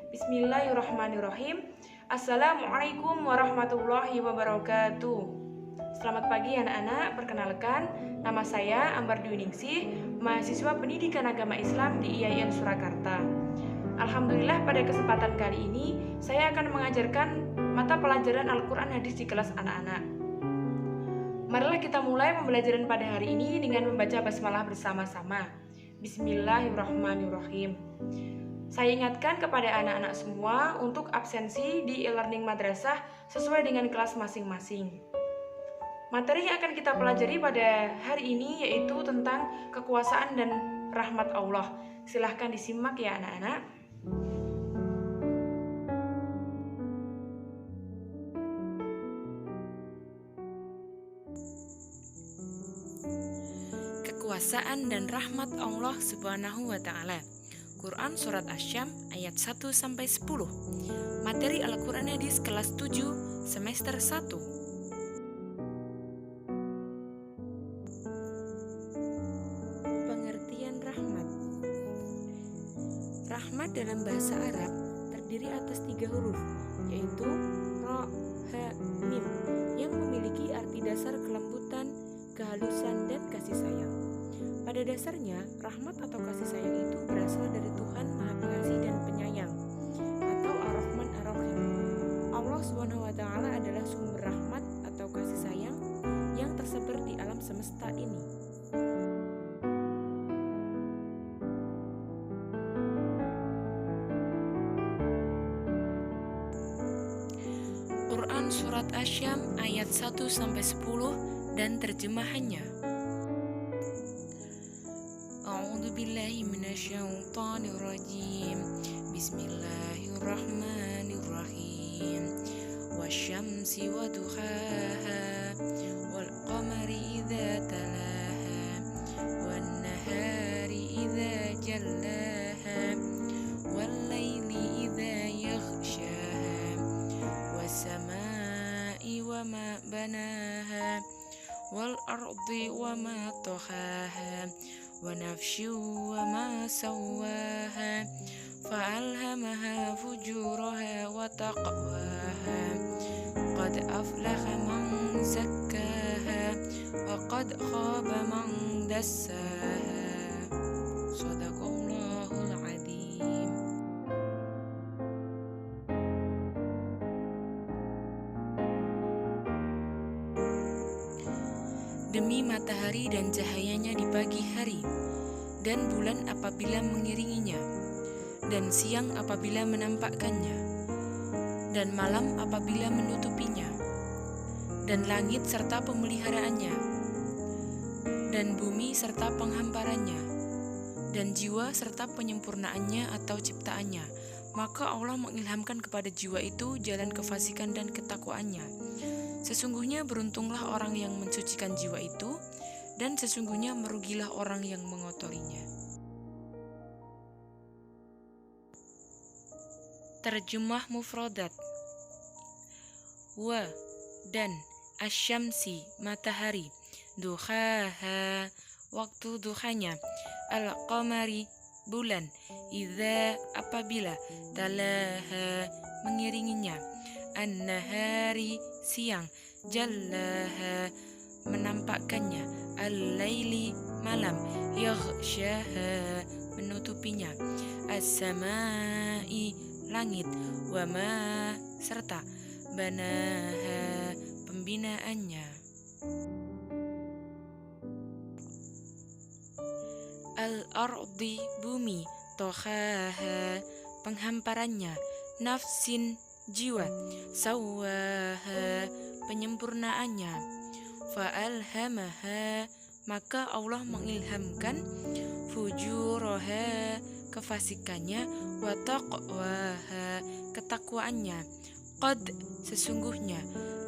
Bismillahirrahmanirrahim. Assalamualaikum warahmatullahi wabarakatuh. Selamat pagi anak-anak, perkenalkan nama saya Ambar Dwi Ningsih, mahasiswa Pendidikan Agama Islam di IAIN Surakarta. Alhamdulillah pada kesempatan kali ini saya akan mengajarkan mata pelajaran Al-Quran Hadis di kelas anak-anak. Marilah kita mulai pembelajaran pada hari ini dengan membaca basmalah bersama-sama. Bismillahirrahmanirrahim. Saya ingatkan kepada anak-anak semua untuk absensi di e-learning madrasah sesuai dengan kelas masing-masing. Materi yang akan kita pelajari pada hari ini yaitu tentang kekuasaan dan rahmat Allah. Silahkan disimak ya anak-anak. Kekuasaan dan rahmat Allah Subhanahu wa Ta'ala. Quran Surat Asy-Syams ayat 1-10. Materi Al-Quran Hadis kelas 7 semester 1. Pengertian rahmat. Rahmat dalam bahasa Arab terdiri atas 3 huruf, yaitu ra, ha, mim, yang memiliki arti dasar kelembutan, kehalusan, dan kasih sayang. Pada dasarnya, rahmat atau kasih sayang itu berasal dari Tuhan Maha Pengasih dan Penyayang, atau Ar-Rahman Ar-Rahim. Allah SWT adalah sumber rahmat atau kasih sayang yang tersebar di alam semesta ini. Quran Surat Asy-Syams ayat 1-10 dan terjemahannya. A'udzu billahi minasyaitonir rajim. Bismillahirrahmanirrahim. Wasyamsi waduhaha wal qamari idza talaha wan nahari idza jallaha wal laili idza yaghshaha was samai wama banaha wal ardi wama tahaha wa nafsyu wa ma sawwaha fa'alhamaha fujuraha wa taqwaha qad aflaha man zakkaha wa qad khaba man dassaha. Shadaqallahul adzim. Demi matahari dan cahayanya di pagi hari, dan bulan apabila mengiringinya, dan siang apabila menampakkannya, dan malam apabila menutupinya, dan langit serta pemeliharaannya, dan bumi serta penghamparannya, dan jiwa serta penyempurnaannya atau ciptaannya. Maka Allah mengilhamkan kepada jiwa itu jalan kefasikan dan ketakwaannya. Sesungguhnya beruntunglah orang yang mensucikan jiwa itu, dan sesungguhnya merugilah orang yang mengotorinya. Terjemah mufradat. Wa, dan, asyamsi, matahari, duhaha, waktu duhanya, al-qamari, bulan, idza, apabila, talaha, mengiringinya, an-nahari, siang, jallaha, menampakkannya, al-laili, malam, yaghshaha, menutupinya, as-samai, langit, wama, serta, banaha, pembinaannya. Al-ardi, bumi, tohaha, penghamparannya, nafsin, jiwa, sawwaha, penyempurnaannya, fa'alhamaha, maka Allah mengilhamkan, fujuraha, kefasikannya, wa taqwaha, ketakwaannya, qad, sesungguhnya,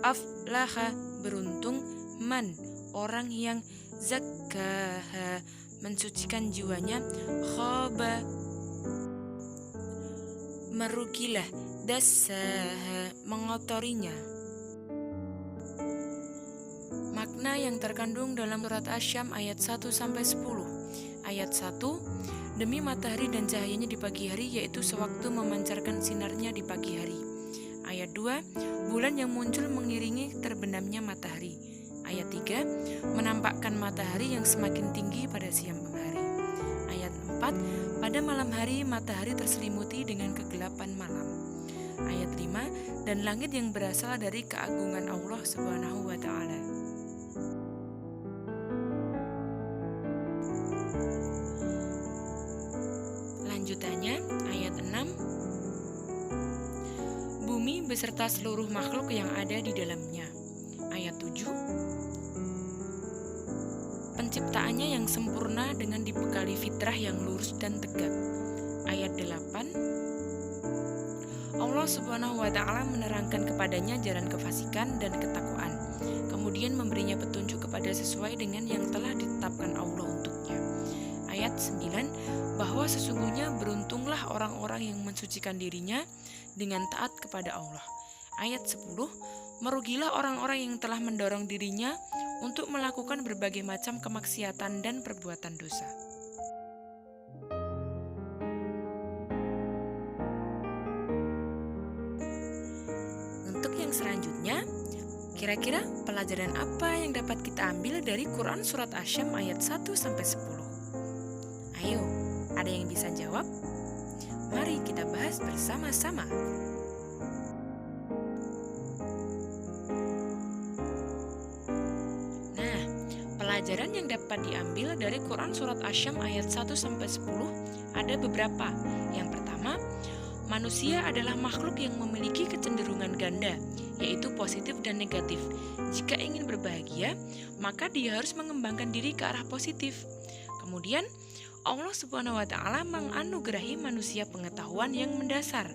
aflaha, beruntung, man, orang yang zakkaha, mensucikan jiwanya, khaba, merugilah, dassaha, mengotorinya. Makna yang terkandung dalam surat Asy-Syams ayat 1-10. Ayat 1, demi matahari dan cahayanya di pagi hari, yaitu sewaktu memancarkan sinarnya di pagi hari. Ayat 2, bulan yang muncul mengiringi terbenamnya matahari. Ayat 3, menampakkan matahari yang semakin tinggi pada siang hari. Ayat 4, pada malam hari matahari terselimuti dengan kegelapan malam. Ayat 5, dan langit yang berasal dari keagungan Allah Subhanahu wa Ta'ala. Lanjutannya, ayat 6, bumi beserta seluruh makhluk yang ada di dalamnya. Ayat 7, penciptaannya yang sempurna dengan dibekali fitrah yang lurus dan tegak. Ayat 8, Allah Subhanahu wa Ta'ala menerangkan kepadanya jalan kefasikan dan ketakwaan, kemudian memberinya petunjuk kepada sesuai dengan yang telah ditetapkan Allah untuknya. Ayat 9, bahwa sesungguhnya beruntunglah orang-orang yang mensucikan dirinya dengan taat kepada Allah. Ayat 10, merugilah orang-orang yang telah mendorong dirinya untuk melakukan berbagai macam kemaksiatan dan perbuatan dosa. Untuk yang selanjutnya, kira-kira pelajaran apa yang dapat kita ambil dari Quran Surat Asy-Syams ayat 1-10? Ayo, ada yang bisa jawab? Mari kita bahas bersama-sama. Nah, pelajaran yang dapat diambil dari Quran Surat Asy-Syams ayat 1-10 ada beberapa. Yang pertama, manusia adalah makhluk yang memiliki kecenderungan ganda, yaitu positif dan negatif. Jika ingin berbahagia, maka dia harus mengembangkan diri ke arah positif. Kemudian, Allah Subhanahu wa Ta'ala menganugerahi manusia pengetahuan yang mendasar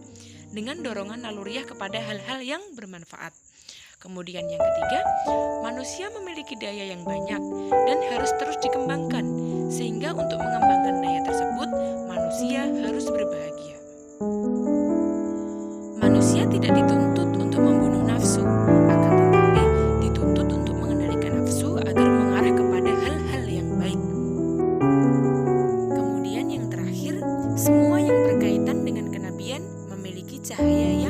dengan dorongan naluriah kepada hal-hal yang bermanfaat. Kemudian yang ketiga, manusia memiliki daya yang banyak dan harus terus dikembangkan, sehingga untuk mengembangkan daya tersebut, manusia harus berbahagia. Manusia tidak dituntut untuk membunuh nafsu, akan tetapi dituntut untuk mengendalikan nafsu agar mengarah kepada hal-hal yang baik. Kemudian yang terakhir, semua yang berkaitan dengan kenabian memiliki cahaya